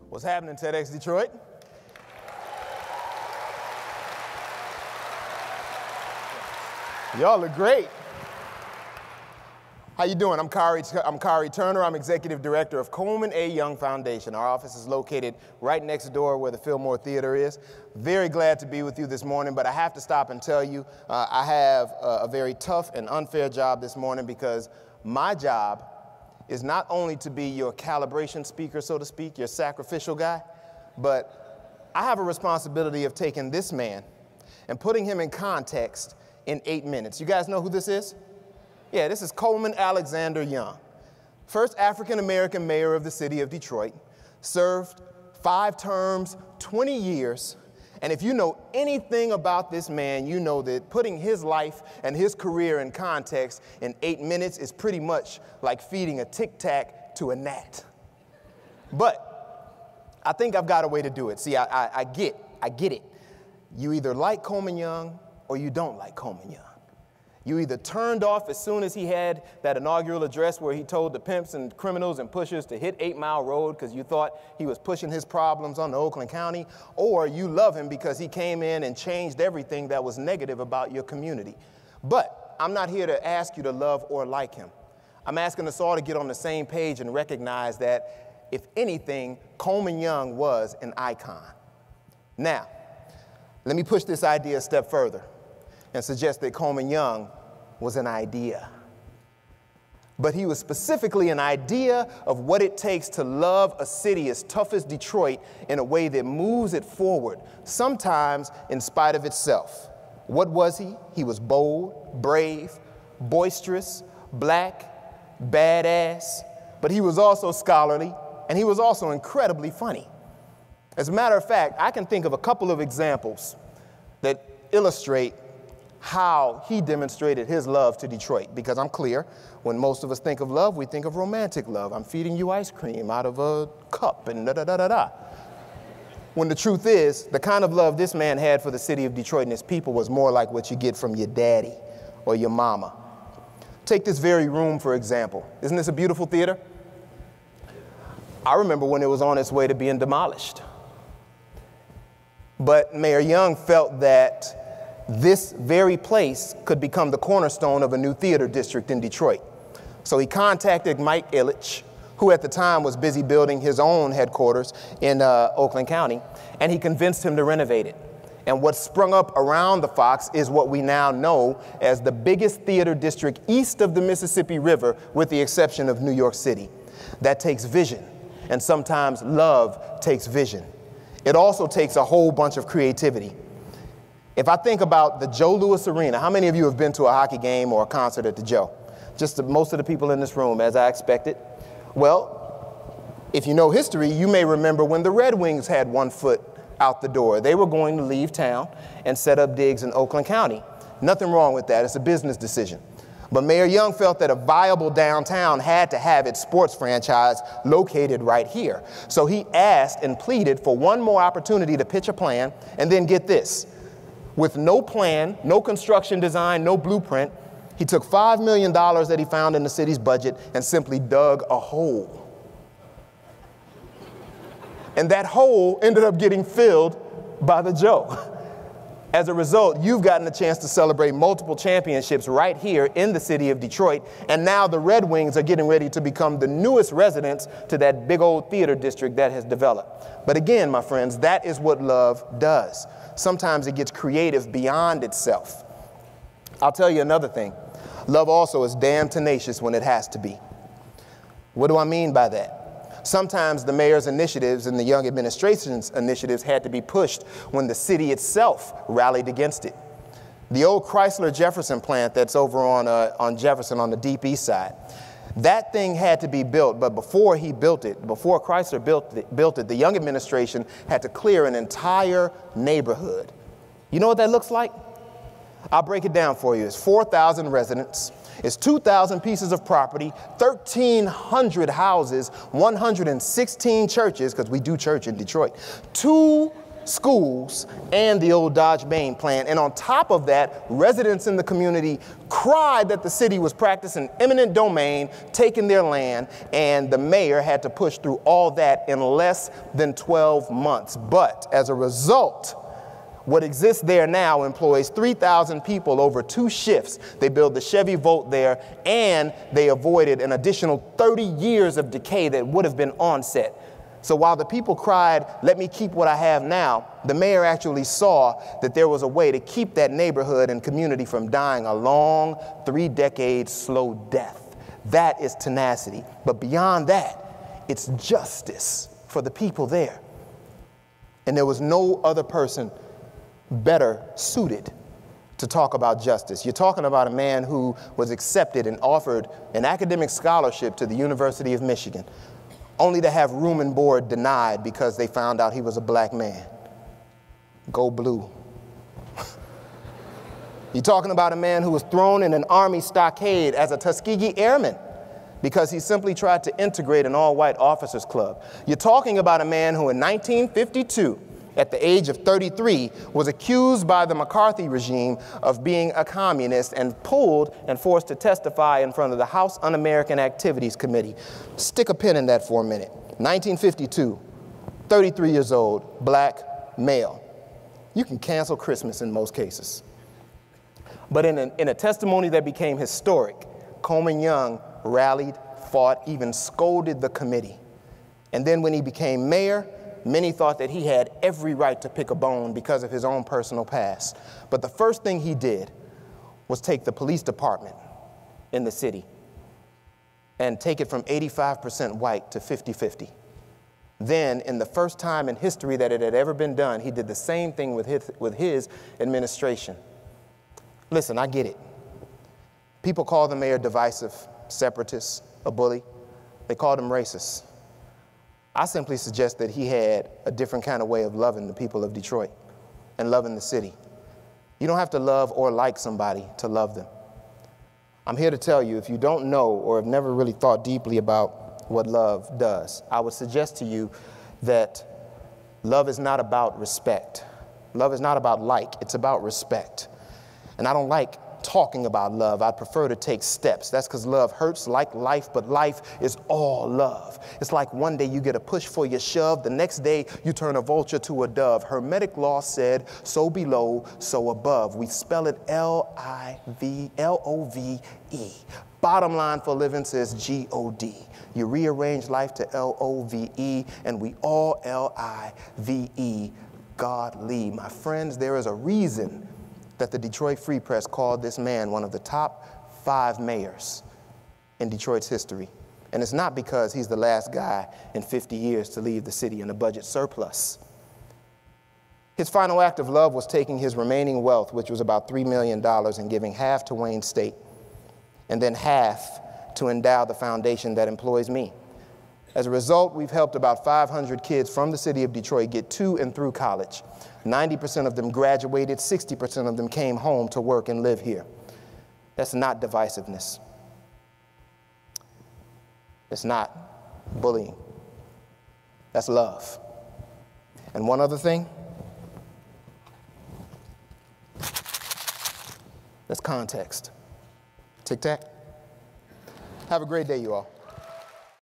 What's happening, TEDxDetroit? Y'all look great. How you doing? I'm Khary Turner. I'm Executive Director of Coleman A. Young Foundation. Our office is located right next door where the Fillmore Theater is. Very glad to be with you this morning, but I have to stop and tell you I have a very tough and unfair job this morning because my job is not only to be your calibration speaker, so to speak, your sacrificial guy, but I have a responsibility of taking this man and putting him in context in 8 minutes. You guys know who this is? Yeah, this is Coleman Alexander Young, first African-American mayor of the city of Detroit, served 5 terms, 20 years, and if you know anything about this man, you know that putting his life and his career in context in 8 minutes is pretty much like feeding a Tic Tac to a gnat. But I think I've got a way to do it. See, I get it. You either like Coleman Young or you don't like Coleman Young. You either turned off as soon as he had that inaugural address where he told the pimps and criminals and pushers to hit 8 Mile Road because you thought he was pushing his problems on Oakland County, or you love him because he came in and changed everything that was negative about your community. But I'm not here to ask you to love or like him. I'm asking us all to get on the same page and recognize that, if anything, Coleman Young was an icon. Now, let me push this idea a step further and suggest that Coleman Young was an idea. But he was specifically an idea of what it takes to love a city as tough as Detroit in a way that moves it forward, sometimes in spite of itself. What was he? He was bold, brave, boisterous, black, badass, but he was also scholarly, and he was also incredibly funny. As a matter of fact, I can think of a couple of examples that illustrate how he demonstrated his love to Detroit, because I'm clear, when most of us think of love, we think of romantic love. I'm feeding you ice cream out of a cup and da-da-da-da-da. When the truth is, the kind of love this man had for the city of Detroit and his people was more like what you get from your daddy or your mama. Take this very room, for example. Isn't this a beautiful theater? I remember when it was on its way to being demolished. But Mayor Young felt that this very place could become the cornerstone of a new theater district in Detroit. So he contacted Mike Ilitch, who at the time was busy building his own headquarters in Oakland County, and he convinced him to renovate it. And what sprung up around the Fox is what we now know as the biggest theater district east of the Mississippi River, with the exception of New York City. That takes vision, and sometimes love takes vision. It also takes a whole bunch of creativity. If I think about the Joe Louis Arena, how many of you have been to a hockey game or a concert at the Joe? Just most of the people in this room, as I expected. Well, if you know history, you may remember when the Red Wings had one foot out the door. They were going to leave town and set up digs in Oakland County. Nothing wrong with that. It's a business decision. But Mayor Young felt that a viable downtown had to have its sports franchise located right here. So he asked and pleaded for one more opportunity to pitch a plan, and then get this. With no plan, no construction design, no blueprint, he took $5 million that he found in the city's budget and simply dug a hole. And that hole ended up getting filled by the Joe. As a result, you've gotten a chance to celebrate multiple championships right here in the city of Detroit, and now the Red Wings are getting ready to become the newest residents to that big old theater district that has developed. But again, my friends, that is what love does. Sometimes it gets creative beyond itself. I'll tell you another thing. Love also is damn tenacious when it has to be. What do I mean by that? Sometimes the mayor's initiatives and the Young administration's initiatives had to be pushed when the city itself rallied against it. The old Chrysler Jefferson plant that's over on Jefferson on the deep east side, that thing had to be built, but before he built it, before Chrysler built it, the Young administration had to clear an entire neighborhood. You know what that looks like? I'll break it down for you. It's 4,000 residents. It's 2,000 pieces of property, 1,300 houses, 116 churches, because we do church in Detroit, 2 schools, and the old Dodge Main plant. And on top of that, residents in the community cried that the city was practicing eminent domain, taking their land, and the mayor had to push through all that in less than 12 months. But as a result, what exists there now employs 3,000 people over 2 shifts. They built the Chevy Volt there, and they avoided an additional 30 years of decay that would have been onset. So while the people cried, "Let me keep what I have now," the mayor actually saw that there was a way to keep that neighborhood and community from dying a long 3-decade slow death. That is tenacity. But beyond that, it's justice for the people there. And there was no other person better suited to talk about justice. You're talking about a man who was accepted and offered an academic scholarship to the University of Michigan, only to have room and board denied because they found out he was a black man. Go blue. You're talking about a man who was thrown in an Army stockade as a Tuskegee Airman because he simply tried to integrate an all-white officers club. You're talking about a man who in 1952, at the age of 33, was accused by the McCarthy regime of being a communist and pulled and forced to testify in front of the House Un-American Activities Committee. Stick a pin in that for a minute. 1952, 33 years old, black, male. You can cancel Christmas in most cases. But in a testimony that became historic, Coleman Young rallied, fought, even scolded the committee. And then when he became mayor, many thought that he had every right to pick a bone because of his own personal past. But the first thing he did was take the police department in the city and take it from 85% white to 50-50. Then, in the first time in history that it had ever been done, he did the same thing with his administration. Listen, I get it. People call the mayor divisive, separatist, a bully. They called him racist. I simply suggest that he had a different kind of way of loving the people of Detroit and loving the city. You don't have to love or like somebody to love them. I'm here to tell you, if you don't know or have never really thought deeply about what love does, I would suggest to you that love is not about respect. Love is not about like, it's about respect. And I don't like talking about love. I prefer to take steps. That's because love hurts like life, but life is all love. It's like one day you get a push for your shove, the next day you turn a vulture to a dove. Hermetic law said, so below, so above. We spell it L-I-V-L-O-V-E. Bottom line for living says G-O-D. You rearrange life to L-O-V-E, and we all L-I-V-E, godly. My friends, there is a reason that the Detroit Free Press called this man one of the top 5 mayors in Detroit's history. And it's not because he's the last guy in 50 years to leave the city in a budget surplus. His final act of love was taking his remaining wealth, which was about $3 million, and giving half to Wayne State, and then half to endow the foundation that employs me. As a result, we've helped about 500 kids from the city of Detroit get to and through college. 90% of them graduated, 60% of them came home to work and live here. That's not divisiveness. It's not bullying. That's love. And one other thing, that's context. Tic-tac. Have a great day, you all.